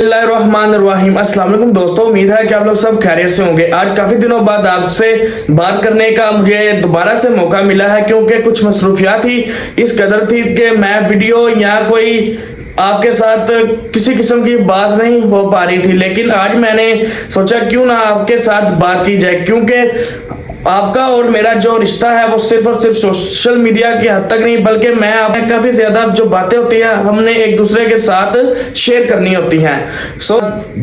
बिस्मिल्लाहिर्रहमानिर्रहीम। अस्सलाम वालेकुम दोस्तों, उम्मीद है कि आप लोग सब खैरियत से होंगे। आज काफी दिनों बाद आपसे बात करने का मुझे दोबारा से मौका मिला है, क्योंकि कुछ मसरूफियात ही इस कदर थी कि मैं वीडियो या कोई आपके साथ किसी किस्म की बात नहीं हो पा रही थी। लेकिन आज मैंने सोचा क्यों ना आपके साथ बात की जाए, क्योंकि आपका और मेरा जो रिश्ता है वो सिर्फ और सिर्फ सोशल मीडिया की हद तक नहीं, बल्कि मैं आपने काफी ज्यादा जो बातें होती हैं हमने एक दूसरे के साथ शेयर करनी होती हैं।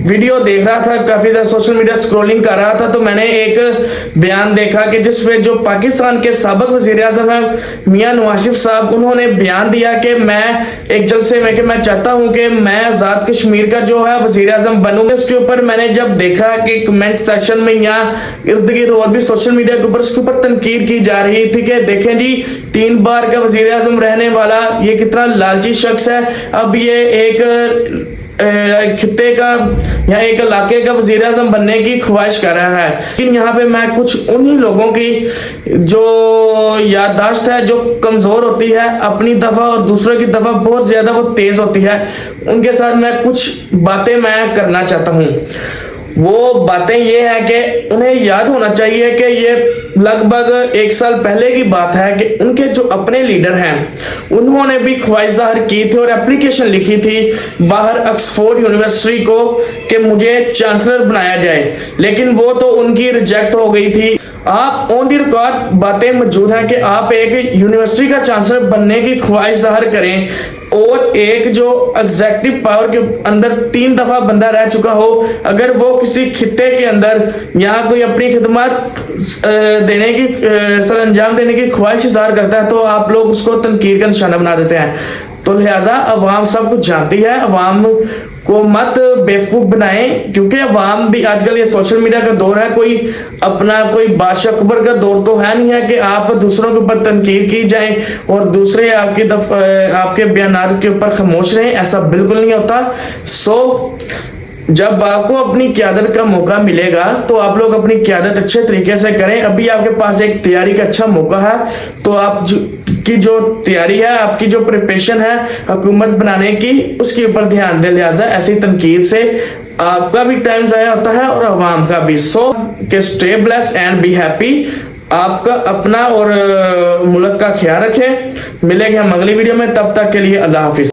वीडियो देख रहा था, काफी ज्यादा सोशल मीडिया स्क्रॉलिंग कर रहा था, तो मैंने एक बयान देखा कि जिसमें जो पाकिस्तान के साबिक वजीर आजम है मियां नवाज शरीफ साहब, उन्होंने बयान दिया कि मैं एक जलसे में कि मैं चाहता हूं कि मैं आजाद कश्मीर का जो है वजीर आजम बनूंगा। इसके ऊपर मैंने जब देखा कि कमेंट सेक्शन में या इर्द गिर्द और भी सोशल मीडिया के ऊपर उसके ऊपर तनकीद की जा रही थी कि देखें जी, 3 बार का वजीर आजम रहने वाला ये कितना लालची शख्स है। अब ये एक खित्ते का या एक इलाके का वजीर आजम बनने की ख्वाहिश कर रहा है। लेकिन यहाँ पे मैं कुछ उन्हीं लोगों की जो याददाश्त है जो कमजोर होती है अपनी दफा और दूसरों की दफा बहुत ज्यादा वो तेज होती है, उनके साथ मैं कुछ बातें मैं करना चाहता हूँ। वो बातें ये है कि उन्हें याद होना चाहिए कि ये लगभग 1 साल पहले की बात है कि उनके जो अपने लीडर हैं उन्होंने भी ख्वाहिश जाहिर की थी और एप्लीकेशन लिखी थी बाहर ऑक्सफोर्ड यूनिवर्सिटी को कि मुझे चांसलर बनाया जाए, लेकिन वो तो उनकी रिजेक्ट हो गई थी। आप ऑन दी रिकॉर्ड बातें मौजूद हैं कि आप एक यूनिवर्सिटी का चांसलर बनने की ख्वाहिश जाहिर करें और एक जो एग्जेक्टिव पावर के अंदर 3 दफा बंदा रह चुका हो, अगर वो किसी खित्ते के अंदर यहाँ कोई अपनी खिदमत देने की सर अंजाम देने की ख्वाहिश जाहिर करता है तो आप लोग उसको तनकीर का निशाना बना देते हैं। तो लिहाजा अवाम सब कुछ जानती है, अवाम को मत बेवकूफ बनाएं, क्योंकि अवाम भी आजकल ये सोशल मीडिया का दौर है, कोई अपना कोई बादशाह अकबर का दौर तो है नहीं है कि आप दूसरों के ऊपर तनकीर की जाए और दूसरे आपके बयानात के ऊपर खामोश रहें। ऐसा बिल्कुल नहीं होता। जब आपको अपनी क़यादत का मौका मिलेगा तो आप लोग अपनी क़यादत अच्छे तरीके से करें। अभी आपके पास एक तैयारी का अच्छा मौका है, तो आप की जो तैयारी है, आपकी जो प्रिपरेशन है हुकूमत बनाने की, उसके ऊपर ध्यान दें। लिहाजा ऐसी तनकीद से आपका भी टाइम ज़ाया होता है और अवाम का भी। के stay blessed and be happy. आपका अपना और मुल्क का ख्याल रखें। मिलेंगे हम अगली वीडियो में, तब तक के लिए अल्लाह हाफिज।